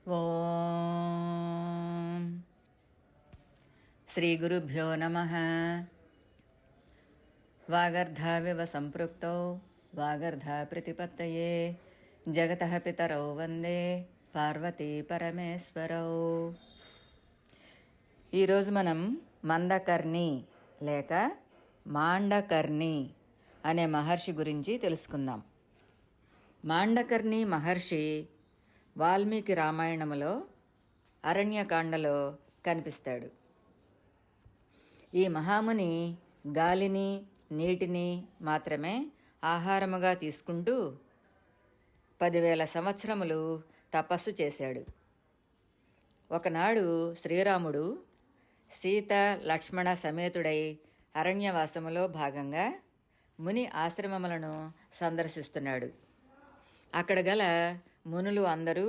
ఓం శ్రీ గురుభ్యో నమః. వాగర్ధావివ సంపృక్తౌ వాగర్ధ ప్రతిపత్తయే జగతః పితరౌ వందే పార్వతీ పరమేశ్వరౌ. ఈరోజు మనం మందకర్ణి లేక మాండకర్ణి అనే మహర్షి గురించి తెలుసుకుందాం. మాండకర్ణి మహర్షి వాల్మీకి రామాయణములో అరణ్యకాండలో కనిపిస్తాడు. ఈ మహాముని గాలిని నీటిని మాత్రమే ఆహారముగా తీసుకుంటూ 10,000 సంవత్సరములు తపస్సు చేశాడు. ఒకనాడు శ్రీరాముడు సీత లక్ష్మణ సమేతుడై అరణ్యవాసములో భాగంగా ముని ఆశ్రమములను సందర్శిస్తున్నాడు. అక్కడ గల మునులు అందరూ,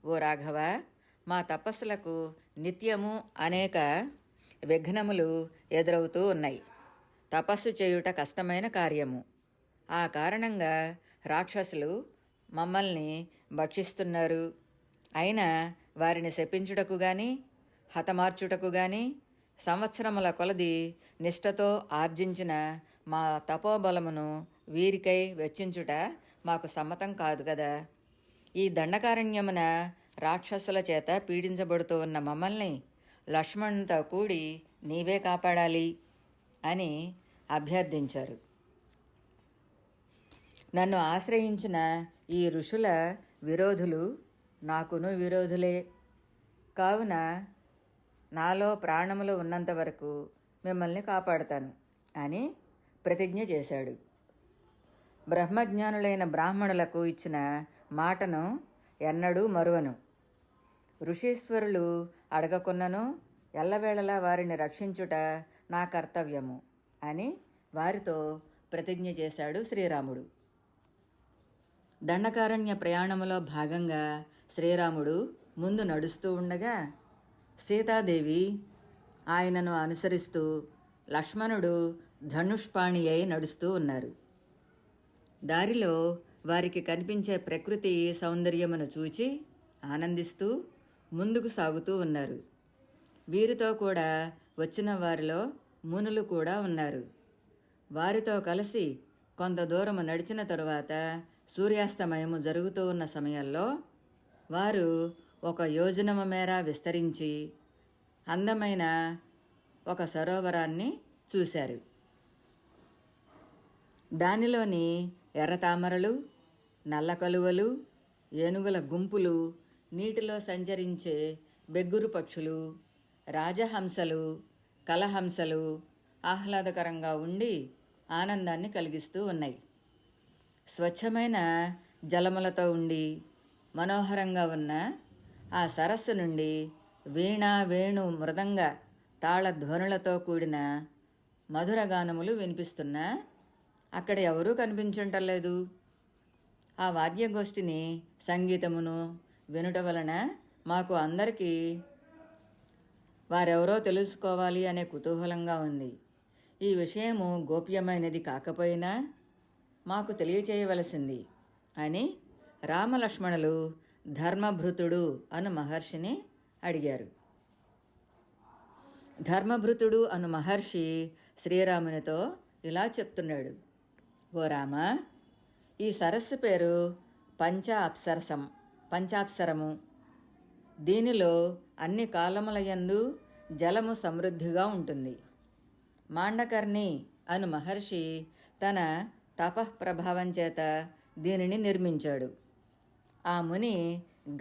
ఓ రాఘవ, మా తపస్సులకు నిత్యము అనేక విఘ్నములు ఎదురవుతూ ఉన్నాయి. తపస్సు చేయుట కష్టమైన కార్యము. ఆ కారణంగా రాక్షసులు మమ్మల్ని భక్షిస్తున్నారు. అయినా వారిని శపించుటకు గాని హతమార్చుటకు గాని సంవత్సరముల కొలది నిష్ఠతో ఆర్జించిన మా తపోబలమును వీరికై వెచ్చించుట మాకు సమ్మతం కాదు కదా. ఈ దండకారణ్యమున రాక్షసుల చేత పీడించబడుతూ ఉన్న మమ్మల్ని లక్ష్మణునితో కూడి నీవే కాపాడాలి అని అభ్యర్థించారు. నన్ను ఆశ్రయించిన ఈ ఋషుల విరోధులు నాకును విరోధులే. కావున నాలో ప్రాణములు ఉన్నంత వరకు మిమ్మల్ని కాపాడుతాను అని ప్రతిజ్ఞ చేశాడు. బ్రహ్మజ్ఞానులైన బ్రాహ్మణులకు ఇచ్చిన మాటను ఎన్నడూ మరువను. ఋషీశ్వరులు అడగకున్నను ఎల్లవేళలా వారిని రక్షించుట నా కర్తవ్యము అని వారితో ప్రతిజ్ఞ చేశాడు శ్రీరాముడు. దండకారణ్య ప్రయాణములో భాగంగా శ్రీరాముడు ముందు నడుస్తూ ఉండగా సీతాదేవి ఆయనను అనుసరిస్తూ, లక్ష్మణుడు ధనుష్పాణి అయి నడుస్తూ ఉన్నారు. దారిలో వారికి కనిపించే ప్రకృతి సౌందర్యమును చూచి ఆనందిస్తూ ముందుకు సాగుతూ ఉన్నారు. వీరితో కూడా వచ్చిన వారిలో మునులు కూడా ఉన్నారు. వారితో కలిసి కొంత దూరము నడిచిన తరువాత సూర్యాస్తమయము జరుగుతూ ఉన్న సమయంలో వారు ఒక యోజనము మేర విస్తరించి అందమైన ఒక సరోవరాన్ని చూశారు. దానిలోని ఎర్రతామరలు, నల్ల కలువలు, ఏనుగుల గుంపులు, నీటిలో సంచరించే బెగ్గురు పక్షులు, రాజహంసలు, కలహంసలు ఆహ్లాదకరంగా ఉండి ఆనందాన్ని కలిగిస్తూ ఉన్నాయి. స్వచ్ఛమైన జలములతో ఉండి మనోహరంగా ఉన్న ఆ సరస్సు నుండి వీణ వేణు మృదంగ తాళ ధ్వనులతో కూడిన మధురగానములు వినిపిస్తున్నా అక్కడ ఎవరూ కనిపించుంటలేదు. ఆ వాద్యగోష్ఠిని సంగీతమును వినుట వలన మాకు అందరికీ వారెవరో తెలుసుకోవాలి అనే కుతూహలంగా ఉంది. ఈ విషయము గోప్యమైనది కాకపోయినా మాకు తెలియచేయవలసింది అని రామలక్ష్మణులు ధర్మభృతుడు అను మహర్షిని అడిగారు. ధర్మభృతుడు అను మహర్షి శ్రీరామునితో ఇలా చెప్తున్నాడు. ఓ రామ, ఈ సరస్సు పేరు పంచాప్సరము. దీనిలో అన్ని కాలములయందు జలము సమృద్ధిగా ఉంటుంది. మాండకర్ణి అను మహర్షి తన తపఃప్రభావం చేత దీనిని నిర్మించాడు. ఆ ముని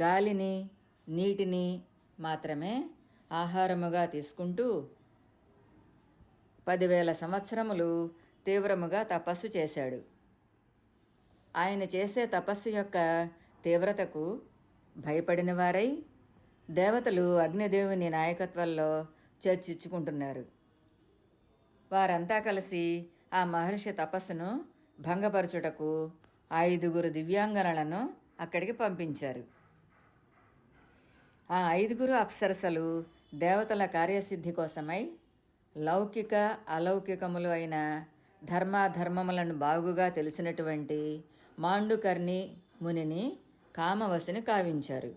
గాలిని నీటిని మాత్రమే ఆహారముగా తీసుకుంటూ 10,000 సంవత్సరములు తీవ్రముగా తపస్సు చేశాడు. ఆయన చేసే తపస్సు యొక్క తీవ్రతకు భయపడిన వారై దేవతలు అగ్నిదేవుని నాయకత్వంలో చర్చించుకుంటున్నారు. వారంతా కలిసి ఆ మహర్షి తపస్సును భంగపరచుటకు 5 దివ్యాంగనలను అక్కడికి పంపించారు. ఆ 5 అప్సరసలు దేవతల కార్యసిద్ధి కోసమై లౌకిక అలౌకికములు అయిన ధర్మాధర్మములను బాగుగా తెలిసినటువంటి మాండుకర్ణి మునిని కామవశిని కావించారు.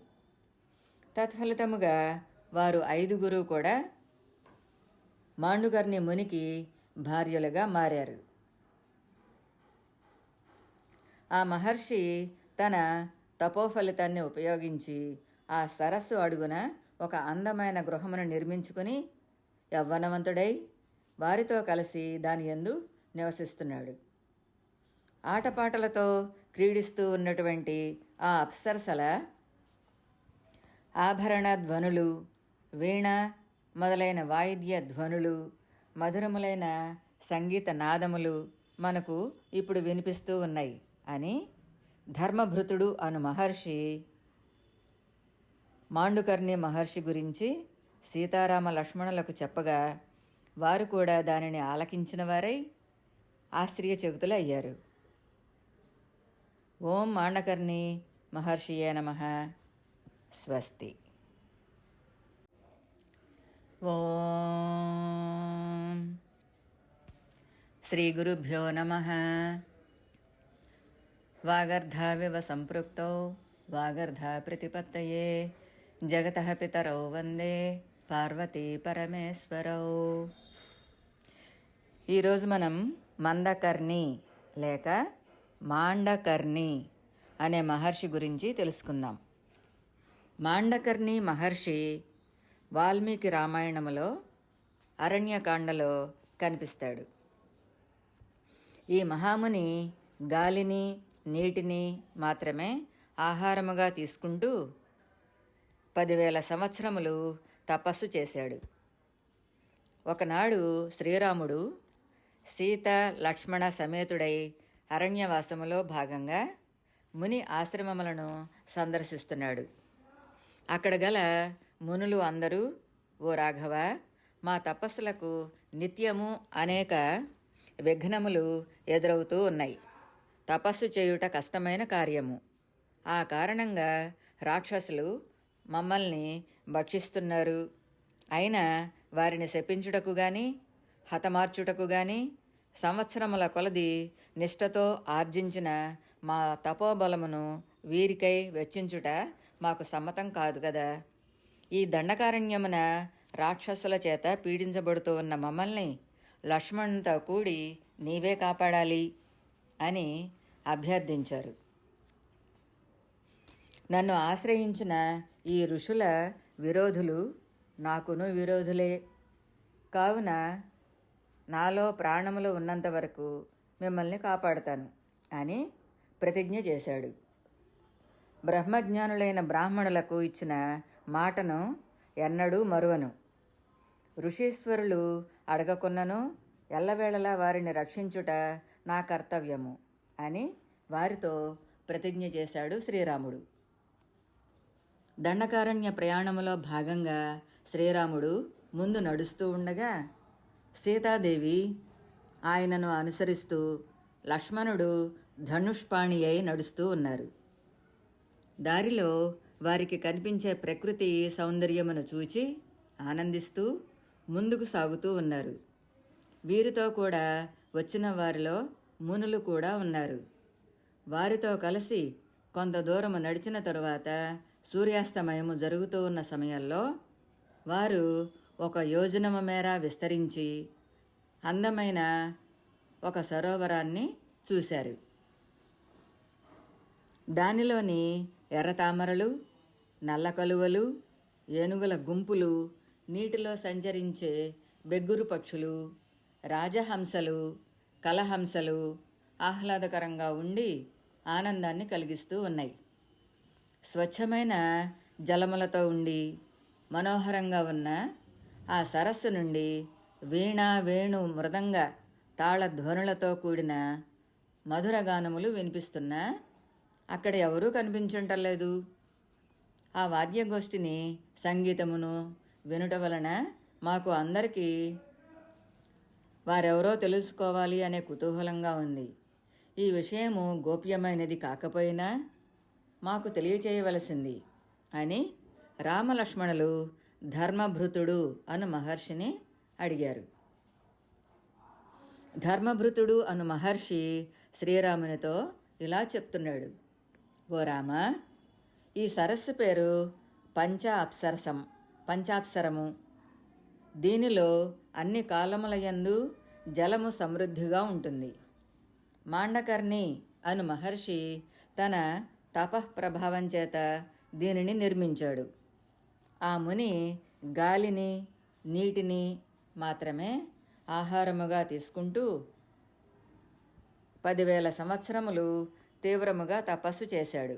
తత్ఫలితముగా వారు 5 కూడా మాండుకర్ణి మునికి భార్యలుగా మారారు. ఆ మహర్షి తన తపోఫలితాన్ని ఉపయోగించి ఆ సరస్సు అడుగున ఒక అందమైన గృహమును నిర్మించుకుని యవ్వనవంతుడై వారితో కలిసి దాని యందు నివసిస్తున్నాడు. ఆటపాటలతో క్రీడిస్తూ ఉన్నటువంటి ఆ అప్సరసల ఆభరణ ధ్వనులు, వీణ మొదలైన వాయిద్య ధ్వనులు, మధురములైన సంగీత నాదములు మనకు ఇప్పుడు వినిపిస్తూ ఉన్నాయి అని ధర్మభృతుడు అను మహర్షి మాండుకర్ణి మహర్షి గురించి సీతారామ లక్ష్మణులకు చెప్పగా వారు కూడా దానిని ఆలకించిన వారై ఆశ్చర్యచకితులు అయ్యారు. ఓం మాండకర్ణి మహర్షియే నమః. స్వస్తి. ఓం శ్రీ గురుభ్యో నమః. వాగర్ధావివ సంపృక్తౌ వాగర్ధా ప్రతిపత్తయే జగతః పితరౌ వందే పార్వతీ పరమేశ్వరౌ. ఈరోజు మనం మందకర్ణి లేక మాండకర్ణి అనే మహర్షి గురించి తెలుసుకుందాం. మాండకర్ణి మహర్షి వాల్మీకి రామాయణములో అరణ్యకాండలో కనిపిస్తాడు. ఈ మహాముని గాలిని నీటిని మాత్రమే ఆహారముగా తీసుకుంటూ 10,000 సంవత్సరములు తపస్సు చేశాడు. ఒకనాడు శ్రీరాముడు సీత లక్ష్మణ సమేతుడై అరణ్యవాసములో భాగంగా ముని ఆశ్రమములను సందర్శిస్తున్నాడు. అక్కడ గల మునులు అందరూ, ఓ రాఘవ, మా తపస్సులకు నిత్యము అనేక విఘ్నములు ఎదురవుతూ ఉన్నాయి. తపస్సు చేయుట కష్టమైన కార్యము. ఆ కారణంగా రాక్షసులు మమ్మల్ని భక్షిస్తున్నారు. అయినా వారిని శపించుటకు గాని హతమార్చుటకు గాని సంవత్సరముల కొలది నిష్ఠతో ఆర్జించిన మా తపోబలమును వీరికై వెచ్చించుట మాకు సమ్మతం కాదు కదా. ఈ దండకారణ్యమున రాక్షసుల చేత పీడించబడుతూ ఉన్న మమ్మల్ని లక్ష్మణునితో కూడి నీవే కాపాడాలి అని అభ్యర్థించారు. నన్ను ఆశ్రయించిన ఈ ఋషుల విరోధులు నాకును విరోధులే. కావున నాలో ప్రాణములు ఉన్నంత వరకు మిమ్మల్ని కాపాడుతాను అని ప్రతిజ్ఞ చేశాడు. బ్రహ్మజ్ఞానులైన బ్రాహ్మణులకు ఇచ్చిన మాటను ఎన్నడూ మరువను. ఋషీశ్వరులు అడగకున్నను ఎల్లవేళలా వారిని రక్షించుట నా కర్తవ్యము అని వారితో ప్రతిజ్ఞ చేశాడు శ్రీరాముడు. దండకారణ్య ప్రయాణములో భాగంగా శ్రీరాముడు ముందు నడుస్తూ ఉండగా సీతాదేవి ఆయనను అనుసరిస్తూ, లక్ష్మణుడు ధనుష్పాణి అయి నడుస్తూ ఉన్నారు. దారిలో వారికి కనిపించే ప్రకృతి సౌందర్యమును చూచి ఆనందిస్తూ ముందుకు సాగుతూ ఉన్నారు. వీరితో కూడా వచ్చిన వారిలో మునులు కూడా ఉన్నారు. వారితో కలిసి కొంత దూరము నడిచిన తరువాత సూర్యాస్తమయము జరుగుతూ ఉన్న సమయంలో వారు ఒక యోజనము మేర విస్తరించి అందమైన ఒక సరోవరాన్ని చూశారు. దానిలోని ఎర్రతామరలు, నల్ల కలువలు, ఏనుగుల గుంపులు, నీటిలో సంచరించే బెగ్గురు పక్షులు, రాజహంసలు, కలహంసలు ఆహ్లాదకరంగా ఉండి ఆనందాన్ని కలిగిస్తూ ఉన్నాయి. స్వచ్ఛమైన జలములతో ఉండి మనోహరంగా ఉన్న ఆ సరస్సు నుండి వీణ, వేణు, మృదంగ తాళధ్వనులతో కూడిన మధురగానములు వినిపిస్తున్నా అక్కడ ఎవరూ కనిపించుంటలేదు. ఆ వాద్యగోష్ఠిని, సంగీతమును వినుట వలన మాకు అందరికీ వారెవరో తెలుసుకోవాలి అనే కుతూహలంగా ఉంది. ఈ విషయము గోప్యమైనది కాకపోయినా మాకు తెలియచేయవలసింది అని రామలక్ష్మణులు ధర్మభృతుడు అను మహర్షిని అడిగారు. ధర్మభృతుడు అను మహర్షి శ్రీరామునితో ఇలా చెప్తున్నాడు. ఓ రామ, ఈ సరస్సు పేరు పంచాప్సరసం పంచాప్సరము. దీనిలో అన్ని కాలములయందు జలము సమృద్ధిగా ఉంటుంది. మాండకర్ణి అను మహర్షి తన తపఃప్రభావం చేత దీనిని నిర్మించాడు. ఆ ముని గాలిని నీటిని మాత్రమే ఆహారముగా తీసుకుంటూ 10,000 సంవత్సరములు తీవ్రముగా తపస్సు చేశాడు.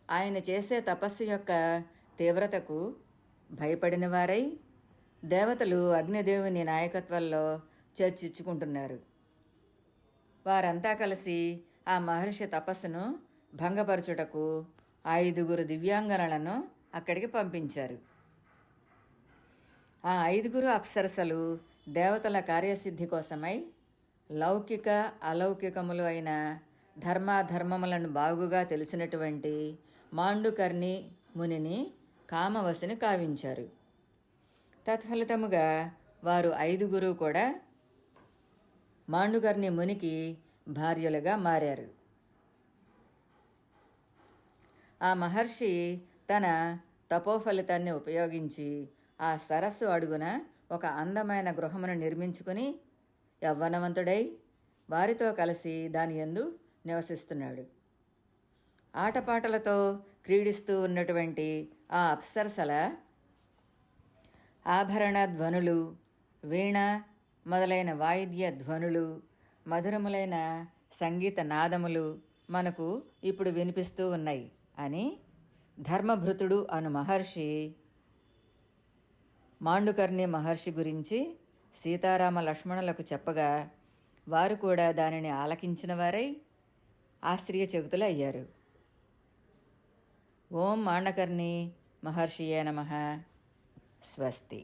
ఆయన చేసే తపస్సు యొక్క తీవ్రతకు భయపడిన వారై దేవతలు అగ్నిదేవుని నాయకత్వంలో చర్చించుకుంటున్నారు. వారంతా కలిసి ఆ మహర్షి తపస్సును భంగపరచుటకు 5 దివ్యాంగనలను అక్కడికి పంపించారు. ఆ 5 అప్సరసలు దేవతల కార్యసిద్ధి కోసమై లౌకిక అలౌకికములు అయిన ధర్మాధర్మములను బాగుగా తెలిసినటువంటి మాండుకర్ణి మునిని కామవశుని కావించారు. తత్ఫలితముగా వారు 5 కూడా మాండుకర్ణి మునికి భార్యలుగా మారారు. ఆ మహర్షి తన తపోఫలితాన్ని ఉపయోగించి ఆ సరస్సు అడుగున ఒక అందమైన గృహమును నిర్మించుకుని యవ్వనవంతుడై వారితో కలిసి దాని యందు నివసిస్తున్నాడు. ఆటపాటలతో క్రీడిస్తూ ఉన్నటువంటి ఆ అప్సరసల ఆభరణ ధ్వనులు, వీణ మొదలైన వాయిద్య ధ్వనులు, మధురములైన సంగీత నాదములు మనకు ఇప్పుడు వినిపిస్తూ ఉన్నాయి అని ధర్మభృతుడు అను మహర్షి మాండుకర్ణి మహర్షి గురించి సీతారామ లక్ష్మణులకు చెప్పగా వారు కూడా దానిని ఆలకించిన వారై ఆశ్చర్యచకితులు అయ్యారు. ఓం మాండకర్ణి మహర్షియే నమః. స్వస్తి.